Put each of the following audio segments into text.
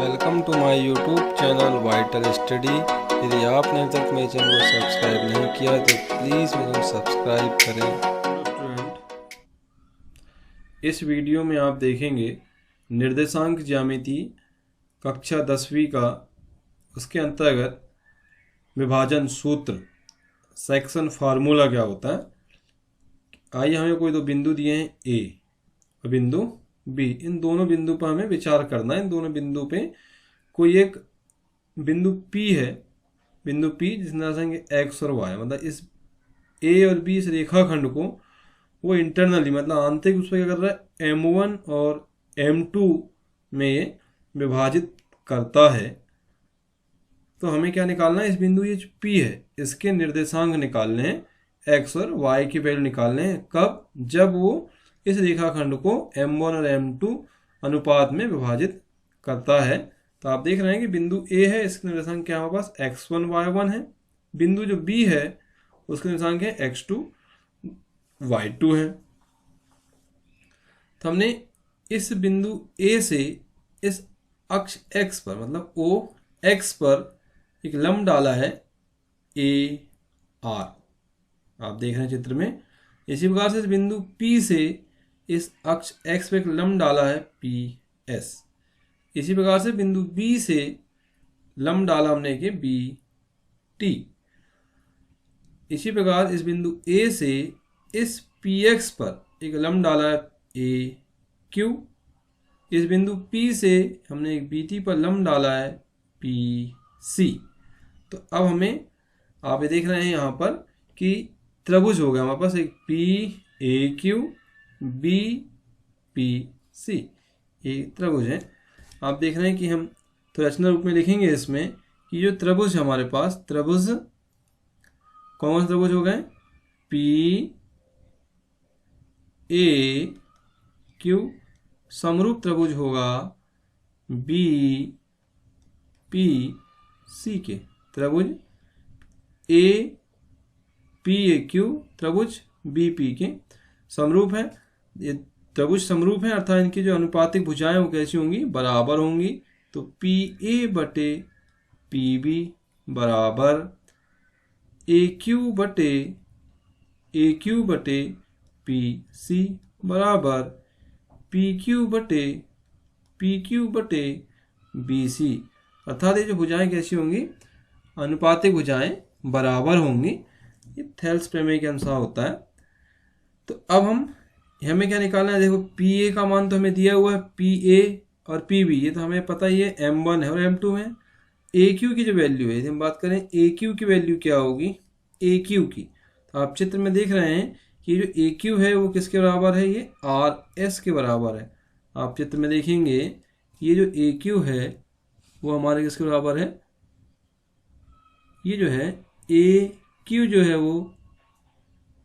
Welcome to my YouTube channel Vital Study. यदि आपने अब तक मेरे चैनल को सब्सक्राइब नहीं किया तो प्लीज़ मेरे को सब्सक्राइब करें। स्टूडेंट, इस वीडियो में आप देखेंगे निर्देशांक ज्यामिति कक्षा 10वीं का, उसके अंतर्गत विभाजन सूत्र सेक्शन फार्मूला क्या होता है। आइए, हमें कोई दो बिंदु दिए हैं ए और बिंदु बी। इन दोनों बिंदु पर हमें विचार करना है। इन दोनों बिंदु पे कोई एक बिंदु पी है, बिंदु पी जिसमें दर्शाएंगे एक्स और वाई। मतलब इस ए और बी इस रेखाखंड को वो इंटरनली मतलब आंतरिक उस पर क्या कर रहा है, M1 और M2 में ये विभाजित करता है। तो हमें क्या निकालना है, इस बिंदु ये पी है इसके निर्देशांक निकालने हैं, एक्स और वाई की वैल्यू निकालने हैं। कब? जब वो इस रेखाखंड को M1 और M2 अनुपात में विभाजित करता है। तो आप देख रहे हैं कि बिंदु A है, इसके निर्देशांक क्या हमारे पास x1 y1 है। बिंदु जो B है उसके निर्देशांक है x2 y2 है। तो हमने इस बिंदु A से इस अक्ष x पर मतलब OX पर एक लंब डाला है AR, आप देख रहे हैं चित्र में। इसी प्रकार से इस बिंदु P से इस अक्ष x पे एक लंब डाला है PS। इसी प्रकार से बिंदु B से लंब डाला हमने कि BT। इसी प्रकार इस बिंदु A से इस PX पर एक लंब डाला है AQ। इस बिंदु P से हमने एक BT पर लंब डाला है PC। तो अब हमें आप ये देख रहे हैं यहाँ पर कि त्रिभुज हो गया हमारे पास एक PAQ BPC, ये त्रिभुज है। आप देख रहे हैं कि हम तो रचना रूप में लिखेंगे इसमें कि जो त्रिभुज है हमारे पास, त्रिभुज कौन से त्रिभुज हो गए, PAQ समरूप त्रिभुज होगा BPC के। त्रिभुज APAQ त्रिभुज BP के समरूप है। ये त्रिभुज समरूप है अर्थात इनकी जो अनुपातिक भुजाएं वो कैसी होंगी, बराबर होंगी। तो PA बटे PB बराबर AQ बटे PC बराबर PQ बटे BC। अर्थात ये जो भुजाएं कैसी होंगी, अनुपातिक भुजाएं बराबर होंगी। ये थेल्स प्रमेय के अनुसार होता है। तो अब हमें क्या निकालना है, देखो PA का मान तो हमें दिया हुआ है, PA और PB ये तो हमें पता ही है, M1 है और M2 है। AQ की जो वैल्यू है, यदि हम बात करें AQ की वैल्यू क्या होगी, AQ की, तो आप चित्र में देख रहे हैं कि जो AQ है वो किसके बराबर है, ये RS के बराबर है। आप चित्र में देखेंगे ये जो AQ है वो हमारे किसके बराबर है, ये जो है AQ जो है वो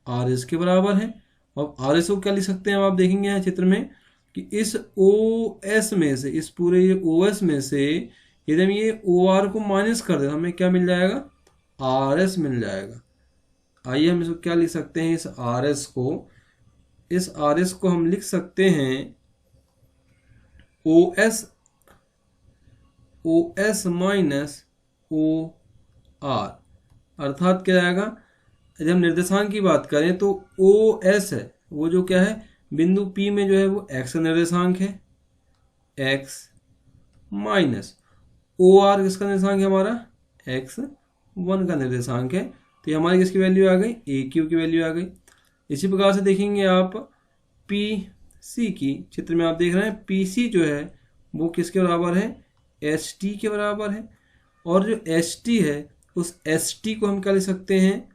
RS के बराबर है। अब RS को क्या लिख सकते हैं आप देखेंगे यहाँ चित्र में कि इस OS में से, इस पूरे ये OS में से यदि हम ये OR को माइनस कर दें तो हमें क्या मिल जाएगा, RS मिल जाएगा। आइए हम इसको क्या लिख सकते हैं, इस RS को हम लिख सकते हैं OS माइनस OR। अर्थात क्या आएगा, यदि हम निर्देशांक की बात करें तो OS है वो जो क्या है, बिंदु P में जो है वो x का निर्देशांक है, x माइनस OR किसका निर्देशांक है, हमारा x1 का निर्देशांक है। तो ये हमारी किसकी वैल्यू आ गई, AQ की वैल्यू आ गई। इसी प्रकार से देखेंगे आप PC की, चित्र में आप देख रहे हैं PC जो है वो किसके बराबर है, ST के बराबर है। और जो ST है उस ST को हम क्या लिख सकते हैं,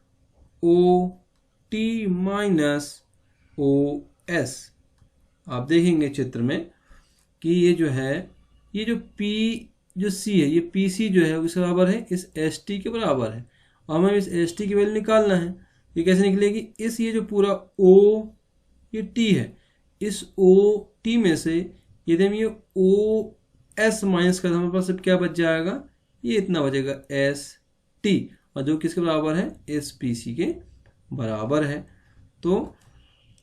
OT माइनस OS। आप देखेंगे चित्र में कि ये जो है, ये जो C है, ये PC जो है उसके बराबर है, इस ST के बराबर है। और हमें इस ST की वैल्यू निकालना है। ये कैसे निकलेगी, इस ये जो पूरा ये T है, इस OT में से यदि हम ये OS माइनस कर, हमारे पास अब क्या बच जाएगा, ये इतना बचेगा ST, और जो किसके बराबर है, SPC के बराबर है। तो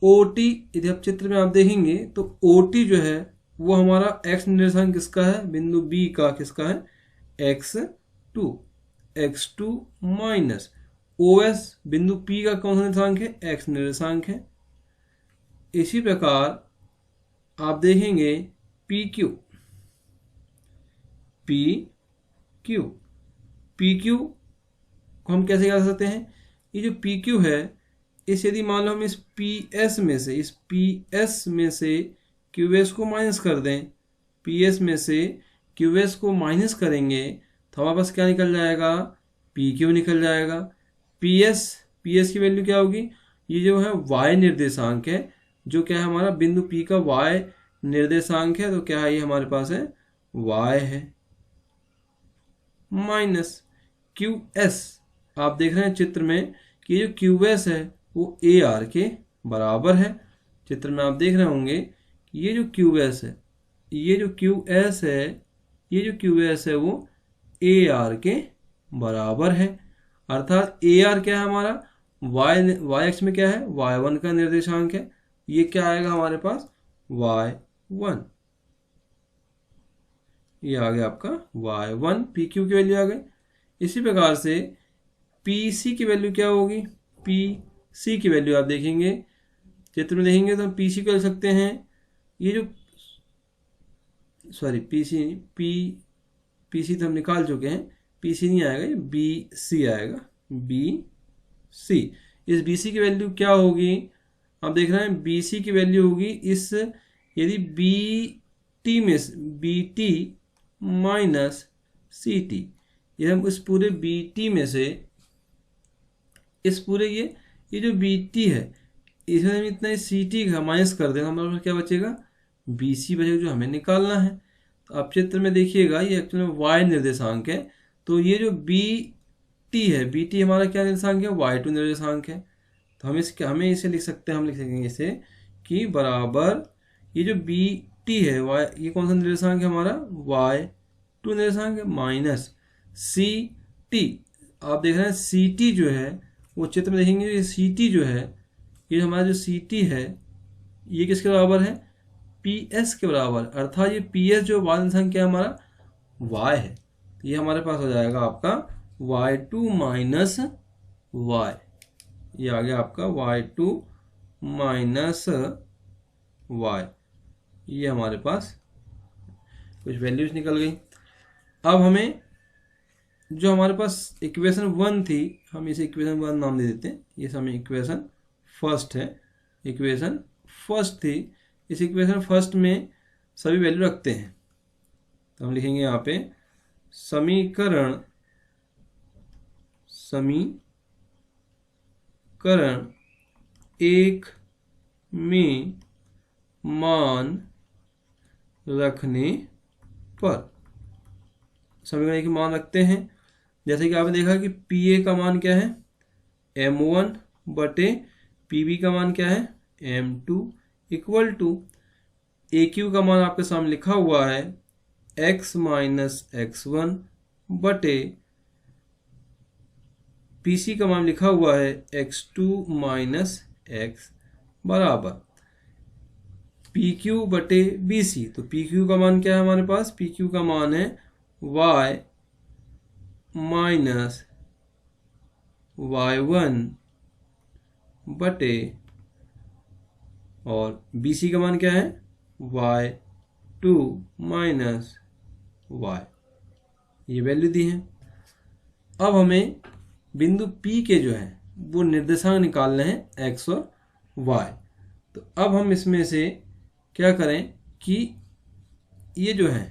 OT यदि आप चित्र में आप देखेंगे तो OT जो है वो हमारा x निर्देशांक किसका है, बिंदु B का किसका है, x2 माइनस OS बिंदु P का कौन सा निर्देशांक है, x निर्देशांक है। इसी प्रकार आप देखेंगे PQ को हम कैसे याद सकते हैं, ये जो PQ है इस यदि मान लो हम इस PS में से QS को माइनस कर दें, PS में से QS को माइनस करेंगे तो हमारे पास क्या निकल जाएगा, PQ निकल जाएगा। PS की वैल्यू क्या होगी, ये जो है Y निर्देशांक है, जो क्या है हमारा बिंदु P का Y निर्देशांक है, तो क्या है ये हमारे पास है Y है, माइनस QS। आप देख रहे हैं चित्र में कि जो QS है वो AR के बराबर है। चित्र में आप देख रहे होंगे ये जो QS है वो AR के बराबर है। अर्थात AR क्या है हमारा, y अक्ष में क्या है, y1 का निर्देशांक है, ये क्या आएगा हमारे पास y1, ये आ गया आपका y1। PQ की वैल्यू आ गई। इसी प्रकार से PC की वैल्यू क्या होगी, PC की वैल्यू आप देखेंगे चित्र में देखेंगे तो हम PC को लिख सकते हैं, ये जो PC तो हम निकाल चुके हैं, PC नहीं आएगा, ये BC आएगा, BC। इस BC की वैल्यू क्या होगी, आप देख रहे हैं BC की वैल्यू होगी इस यदि BT माइनस CT, ये हम इस पूरे BT में से इस पूरे ये जो BT है इसमें हम इतना CT का माइनस कर दें, हमारे पास क्या बचेगा, BC बचेगा, जो हमें निकालना है। तो आप चित्र में देखिएगा ये एक्चुअली Y निर्देशांक है, तो ये जो BT है, BT हमारा क्या निर्देशांक है, Y2 निर्देशांक है। तो हमें इसे लिख सकते हैं, हम लिख सकेंगे इसे कि बराबर ये जो BT है ये कौन सा निर्देशांक है हमारा, Y2 निर्देशांक है, माइनस CT। आप देख रहे हैं CT जो है वो चित्र में देखेंगे, ये CT जो है, ये हमारा जो CT है ये किसके बराबर है, PS के बराबर। अर्थात ये PS जो y निर्देशांक क्या है हमारा, Y है, ये हमारे पास हो जाएगा आपका Y2 माइनस Y, ये आ गया आपका Y2 माइनस Y, ये हमारे पास कुछ वैल्यूज निकल गई। अब हमें जो हमारे पास इक्वेशन 1 थी, हम इसे इक्वेशन 1 नाम दे देते हैं, ये समय इक्वेशन फर्स्ट है, इक्वेशन फर्स्ट थी। इस इक्वेशन फर्स्ट में सभी वैल्यू रखते हैं, तो हम लिखेंगे यहाँ पे समीकरण 1 में मान रखने पर, समीकरण 1 मान रखते हैं। जैसे कि आपने देखा कि PA का मान क्या है, M1 बटे PB का मान क्या है, M2 इक्वल टू AQ का मान आपके सामने लिखा हुआ है x माइनस x1 बटे PC का मान लिखा हुआ है x2 माइनस x बराबर PQ बटे BC। तो PQ का मान क्या है हमारे पास, PQ का मान है y माइनस y1 बटे, और BC का मान क्या है, y2 माइनस y, ये वैल्यू दी है। अब हमें बिंदु P के जो है वो निर्देशांक निकालने हैं x और y। तो अब हम इसमें से क्या करें कि ये जो है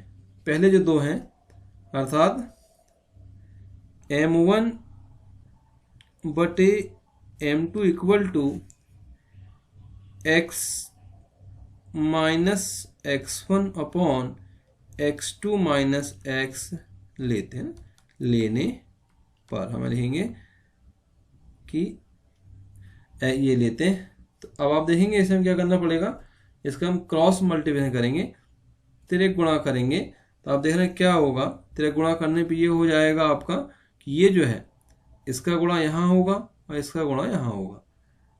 पहले जो दो हैं, अर्थात M1 बटे M2 equal to x minus x1 upon x2 minus x लेते हैं। लेने पर हम लिखेंगे कि ये लेते हैं। तो अब आप देखेंगे इसे हम क्या करना पड़ेगा, इसका हम क्रॉस मल्टीप्लिकेशन करेंगे, तिरक गुणा करेंगे। तो आप देख रहे हैं क्या होगा, तिरक गुणा करने पे ये हो जाएगा आपका कि ये जो है इसका गुणा यहाँ होगा और इसका गुणा यहाँ होगा।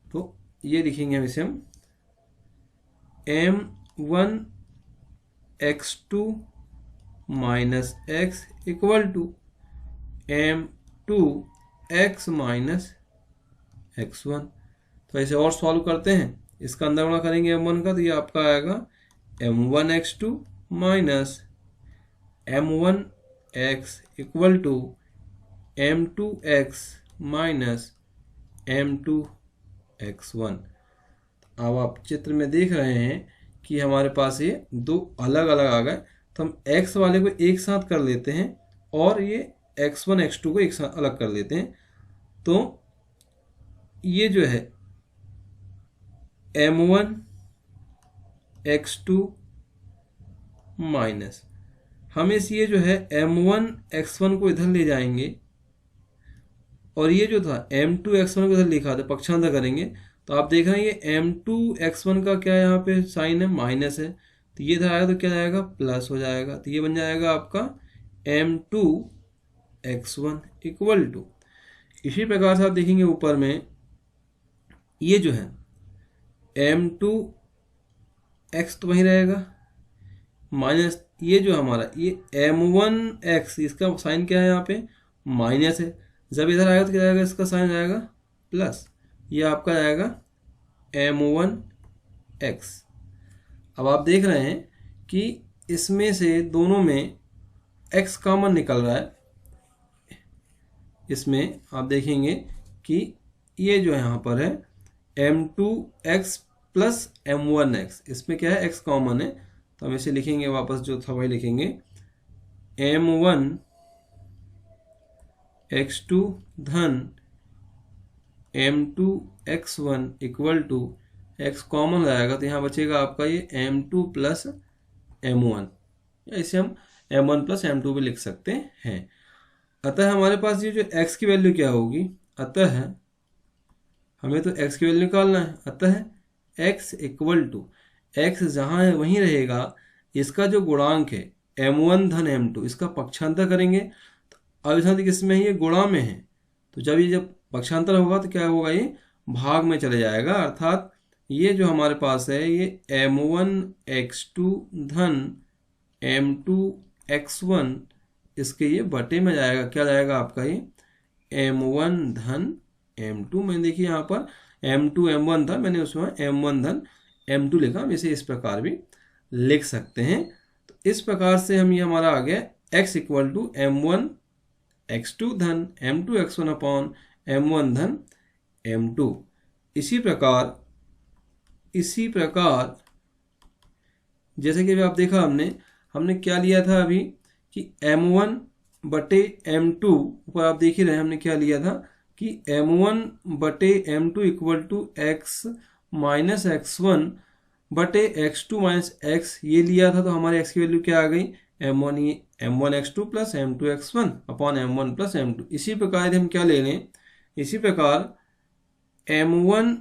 तो ये लिखेंगे हम इसे हम M1 x2 minus x equal to m2 x minus x1। तो ऐसे और सॉल्व करते हैं, इसका अंदर गुणा करेंगे m1 का, तो ये आपका आएगा m1 x2 minus m1 x equal to m2 x minus m2 x1। अब आप चित्र में देख रहे हैं कि हमारे पास ये दो अलग अलग आ गए, तो हम x वाले को एक साथ कर लेते हैं और ये x1 x2 को एक साथ अलग कर लेते हैं। तो ये जो है m1 x2 माइनस, हम इस ये जो है m1 x1 को इधर ले जाएंगे और ये जो था m2 x1 को इधर लिखा था, पक्षांतर करेंगे तो आप देख रहे हैं ये m2 x1 का क्या यहाँ पे साइन है, माइनस है, तो ये इधर आएगा तो क्या जाएगा, प्लस हो जाएगा। तो ये बन जाएगा आपका m2 x1 इक्वल टू, इसी प्रकार से आप देखेंगे ऊपर में ये जो है m2 x तो वहीं रहेगा माइनस ये जो हमारा ये m1 x, इसका साइन क्या है यहाँ पे, माइनस है, जब इधर आएगा तो क्या आएगा, इसका साइन आएगा प्लस, ये आपका आएगा m1 x। अब आप देख रहे हैं कि इसमें से दोनों में x कॉमन निकल रहा है, इसमें आप देखेंगे कि ये जो यहाँ पर है m2 x plus m1 x, इसमें क्या है x कॉमन है, तो हम इसे लिखेंगे वापस जो था वही लिखेंगे m1 x2 धन m2 x1 equal to x common आएगा तो यहाँ बचेगा आपका ये m2 प्लस m1, या इसे हम m1 प्लस m2 भी लिख सकते हैं। अतः हमारे पास ये जो x की वैल्यू क्या होगी, अतः हमें तो x की वैल्यू निकालना है, अतः x इक्वल टू x जहाँ है वहीं रहेगा, इसका जो गुणांक है m1 धन m2 इसका पक्षांतर करेंगे, तो अब इस किसमें है, ये गुणा में है, तो जब पक्षांतर होगा तो क्या होगा, ये भाग में चले जाएगा, अर्थात ये जो हमारे पास है ये m1 x2 धन m2 x1 इसके ये बटे में जाएगा, क्या जाएगा आपका ये m1 धन m2, मैंने देखिए यहाँ पर m2 m1 था, मैंने उसमें m1 धन m2 लिखा, हम इसे इस प्रकार भी लिख सकते हैं। तो इस प्रकार से हम ये हमारा आ गया x equal to m1 x2 धन m2 x1 अपॉन m1 धन m2। इसी प्रकार जैसे कि आप देखा हमने क्या लिया था अभी कि m1 बटे m2, ऊपर आप देख ही रहे हैं हमने क्या लिया था कि m1 बटे m2 equal to x minus x1 बटे x2 माइनस x, ये लिया था, तो हमारे x की वैल्यू क्या आ गई, m1 x2 plus m2 x1 upon m1 plus m2। इसी प्रकार यदि हम क्या ले लें, इसी प्रकार m1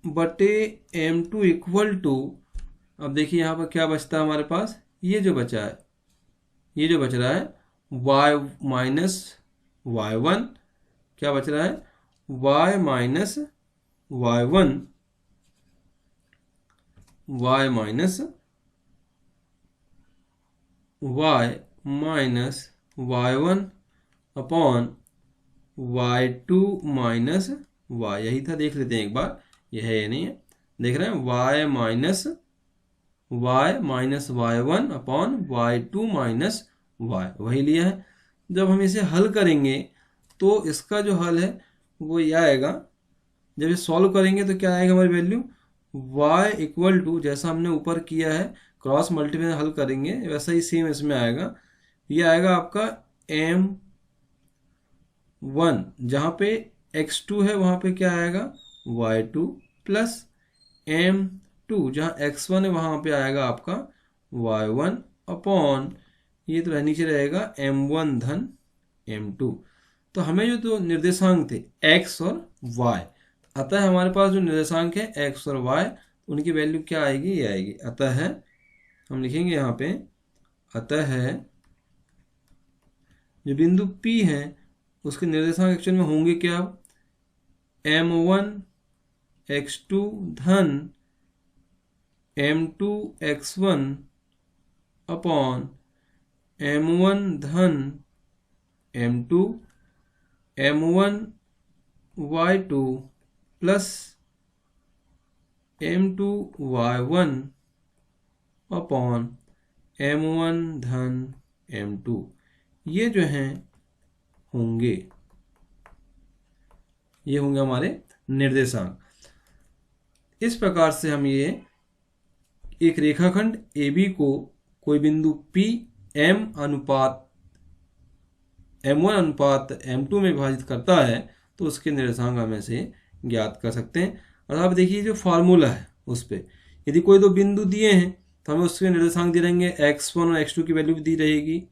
बटे m2 इक्वल टू, अब देखिए यहाँ पर क्या बचता है हमारे पास, ये जो बच रहा है y माइनस y1, क्या बच रहा है y minus y1 y minus y1 upon y2 minus y, यही था, देख लेते हैं एक बार, यह है या नहीं है, देख रहे हैं y minus y1 upon y2 minus y, वही लिया है। जब हम इसे हल करेंगे तो इसका जो हल है वो यह आएगा, जब ये सॉल्व करेंगे तो क्या आएगा हमारी वैल्यू, y इक्वल टू, जैसा हमने ऊपर किया है क्रॉस मल्टीप्लाई हल करेंगे वैसा ही सेम इसमें आएगा, ये आएगा आपका m1, जहाँ पे x2 है वहाँ पे क्या आएगा y2 प्लस m2, जहाँ x1 है वहाँ पे आएगा आपका y1 अपॉन, ये तो नीचे रहेगा m1 धन m2। तो हमें जो तो निर्देशांक थे x और y, अतः हमारे पास जो निर्देशांक है x और y, उनकी वैल्यू क्या आएगी, ये आएगी, अतः हम लिखेंगे यहाँ पे, अतः जो बिंदु P है उसके निर्देशांक एक्चुअल में होंगे क्या, m1 x2 धन m2 x1 अपॉन m1 धन m2 m1 y2 plus m2 y1 upon m1 धन m2। ये जो हैं होंगे, ये होंगे हमारे निर्देशांक। इस प्रकार से हम ये एक रेखाखंड AB को कोई बिंदु P m1 अनुपात m2 में विभाजित करता है तो उसके निर्देशांक हम ऐसे ज्ञात कर सकते हैं। और आप देखिए जो फार्मूला है उस पर यदि कोई दो बिंदु दिए हैं तो हमें उसके निर्देशांक दिए रहेंगे, x1 और x2 की वैल्यू भी दी रहेगी,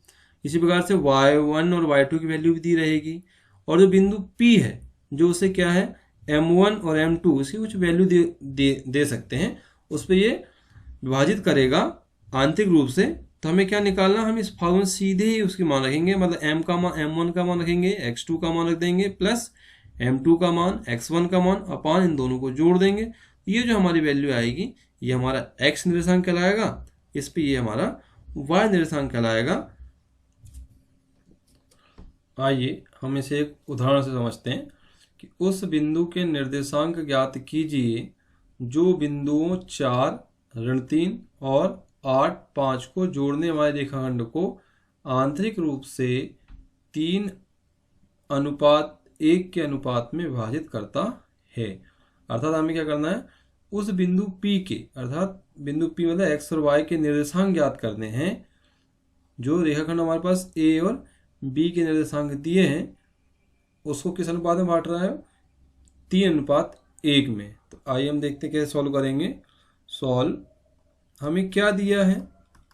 इसी प्रकार से y1 और y2 की वैल्यू भी दी रहेगी। और जो बिंदु P है जो उसे क्या है m1 और m2 इसकी कुछ वैल्यू दे सकते हैं, उस पर ये विभाजित करेगा आंतरिक रूप से। तो हमें क्या निकालना, हम इस फार्मूले में सीधे ही उसकी मान रखेंगे, मतलब m का मान m1 का मान रखेंगे, x2 का मान रख देंगे, प्लस m2 का मान, x1 का मान, अपान इन दोनों को जोड़ देंगे। ये जो हमारी वैल्यू आएगी ये हमारा x निर्देशांक कहलाएगा, इस पे ये हमारा y निर्देशांक कहलाएगा। आइए हम इसे एक उदाहरण से समझते हैं कि उस बिंदु के निर्देशांक ज्ञात कीजिए जो बिंदुओं 4, ऋण 3 और 8, 5 को जोड़ने वाले रेखाखंड को आंतरिक रूप से 3:1 के अनुपात में विभाजित करता है। अर्थात हमें क्या करना है, उस बिंदु P के, अर्थात बिंदु P मतलब x और y के निर्देशांक ज्ञात करने हैं। जो रेखाखंड हमारे पास A और B के निर्देशांक दिए हैं उसको किस अनुपात में बांट रहा है, 3:1 में। तो आइए हम देखते हैं कैसे सॉल्व करेंगे। सॉल्व, हमें क्या दिया है,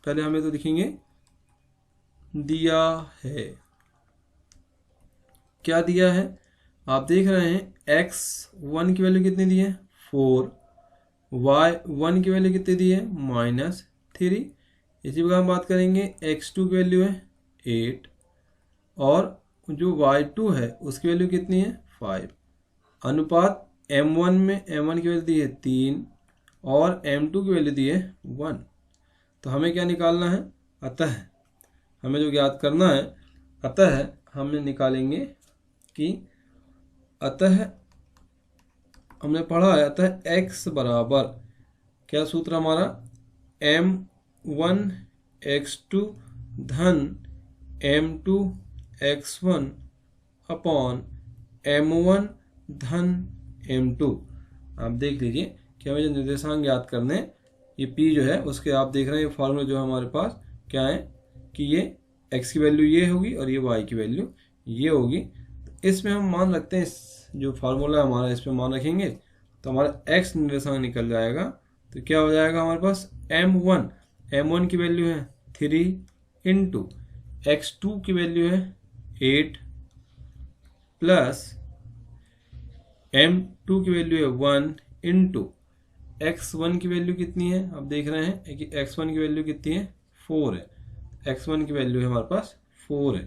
पहले हमें तो लिखेंगे दिया है, क्या दिया है आप देख रहे हैं। x1 की वैल्यू कितनी दी है, 4, y1 की वैल्यू कितनी दी है, -3। इसी प्रकार हम बात करेंगे x2 की वैल्यू है 8 और जो y2 है उसकी वैल्यू कितनी है, 5। अनुपात m1 में m1 की वैल्यू दी है 3 और m2 की वैल्यू दी है 1। तो हमें क्या निकालना है, अतः हमें जो ज्ञात करना है, अतः हमें निकालेंगे कि अतः हमने पढ़ा है, अतः x बराबर क्या सूत्र हमारा, m1 x2 धन m2 x1 अपॉन m1 धन m2। आप देख लीजिए कि हमें जो निर्देशांक ज्ञात करने, ये P जो है उसके आप देख रहे हैं ये फॉर्मूला जो है हमारे पास क्या है कि ये x की वैल्यू ये होगी और ये y की वैल्यू ये होगी। तो इसमें हम मान रखते हैं, इस जो फार्मूला है हमारा इस पर मान रखेंगे तो हमारा x निर्देशांक निकल जाएगा। तो क्या हो जाएगा हमारे पास, m1 की वैल्यू है 3 इंटू x2 की वैल्यू है 8 प्लस m2 की वैल्यू है 1 इंटू x1 की वैल्यू कितनी है, आप देख रहे हैं कि x1 की वैल्यू कितनी है, 4 है। x1 की वैल्यू है हमारे पास 4 है,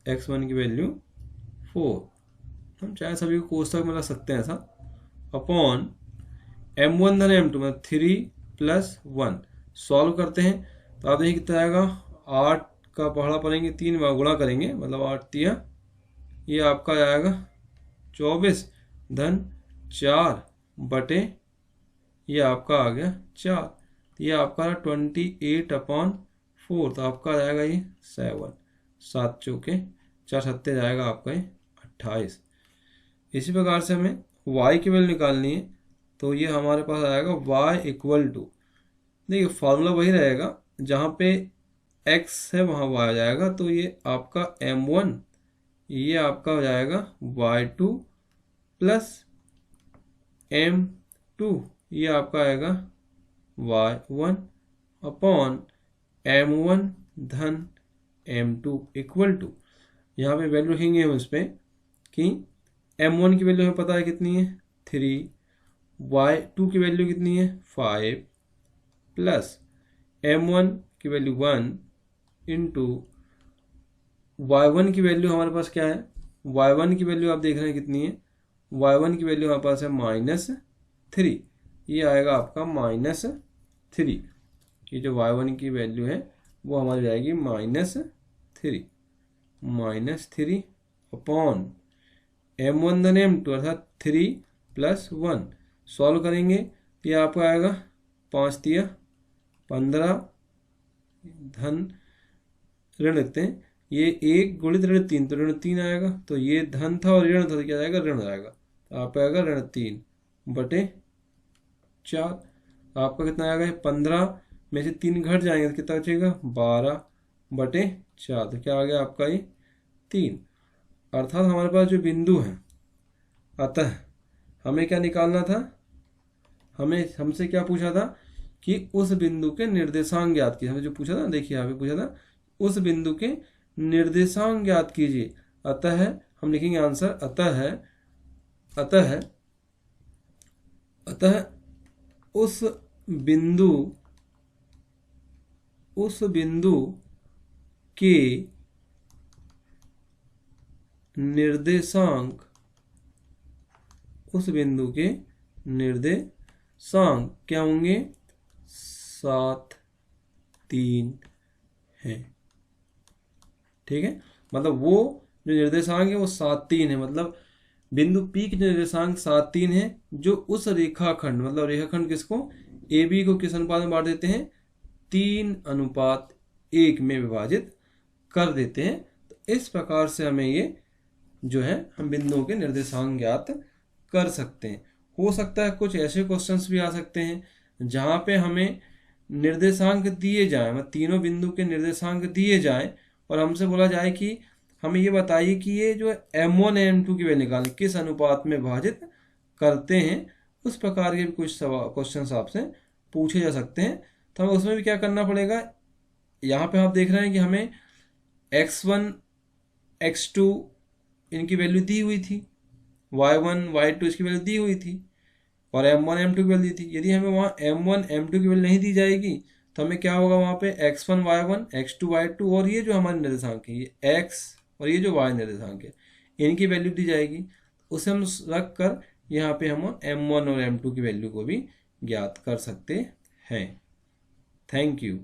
x1 की वैल्यू 4, हम चाहे सभी को कोष्टक में रख सकते हैं ऐसा, अपॉन m1 धन m2 मतलब 3 प्लस 1। सॉल्व करते हैं तो आप देखिए कितना आएगा, 8 का पहाड़ा पड़ेंगे 3 बार गुणा करेंगे मतलब 8 तिया, ये आपका आएगा 24 धन 4 बटे ये आपका आ गया 4, ये आपका 28/4। तो आपका आ जाएगा ये 7 चौके 4 सत्ते जाएगा आपका ये 28। इसी प्रकार से हमें y की वैल्यू निकालनी है तो ये हमारे पास आएगा y इक्वल टू, देखिए फार्मूला वही रहेगा, जहाँ पे x है वहाँ y आ जाएगा। तो ये आपका m1 ये आपका हो जाएगा y2 प्लस m2 ये आपका आएगा y1 अपॉन m1 धन m2 इक्वल टू, यहाँ पे वैल्यू रखेंगे हम इस पर कि m1 की वैल्यू हमें पता है कितनी है 3, y2 की वैल्यू कितनी है 5 प्लस m1 की वैल्यू 1 इंटू y1 की वैल्यू हमारे पास क्या है, y1 की वैल्यू आप देख रहे हैं कितनी है, y1 की वैल्यू हमारे पास है -3, ये आएगा आपका -3। ये जो y1 की वैल्यू है वो हमारी जाएगी -3 अपॉन m1 धन m2 अर्थात 3 + 1। सॉल्व करेंगे तो ये आपका आएगा 5 तिया 15 धन ऋण लिखते हैं, ये 1 गुणित ऋण 3 तो ऋण 3 आएगा, तो ये धन था और ऋण था तो क्या आएगा ऋण आएगा, तो आपका आएगा ऋण 3/4। आपका कितना आएगा 15 में से 3 घट जाएंगे तो कितना बचेगा 12/4, तो क्या आ गया आपका ये 3। अर्थात हमारे पास जो बिंदु है, अतः हमें क्या निकालना था, हमसे क्या पूछा था कि उस बिंदु के निर्देशांक ज्ञात कीजिए। हमें जो पूछा था, देखिए यहाँ पे पूछा था उस बिंदु के निर्देशांक ज्ञात कीजिए। अतः हम लिखेंगे आंसर अतः उस बिंदु के निर्देशांक क्या होंगे 7, 3 है। ठीक है, मतलब वो जो निर्देशांक है वो 7, 3 है, मतलब बिंदु P के निर्देशांक 7, 3 है, जो उस रेखाखंड, मतलब रेखाखंड किसको AB को किस अनुपात में बांट देते हैं 3:1 में विभाजित कर देते हैं। तो इस प्रकार से हमें ये जो है हम बिंदुओं के निर्देशांक ज्ञात कर सकते हैं। हो सकता है कुछ ऐसे क्वेश्चंस भी आ सकते हैं जहाँ पे हमें निर्देशांक दिए जाएं, मतलब तीनों बिंदु के निर्देशांक दिए जाएं और हमसे बोला जाए कि हमें ये बताइए कि ये जो m1 m2 की वैल्यू निकालें किस अनुपात में विभाजित करते हैं। उस प्रकार के भी कुछ क्वेश्चंस आपसे पूछे जा सकते हैं। तो हमें उसमें भी क्या करना पड़ेगा, यहाँ पे आप देख रहे हैं कि हमें x1 x2 इनकी वैल्यू दी हुई थी, y1 y2 इसकी वैल्यू दी हुई थी और m1 m2 की वैल्यू दी थी। यदि हमें वहाँ m1 m2 की वैल्यू नहीं दी जाएगी तो हमें क्या होगा, वहाँ पे x1 y1 x2 y2 और ये जो हमारे निर्देशांक है ये x और ये जो y निर्देशांक है इनकी वैल्यू दी जाएगी। उसे हम रख कर यहाँ पे हम m1 और m2 की वैल्यू को भी ज्ञात कर सकते हैं। Thank you.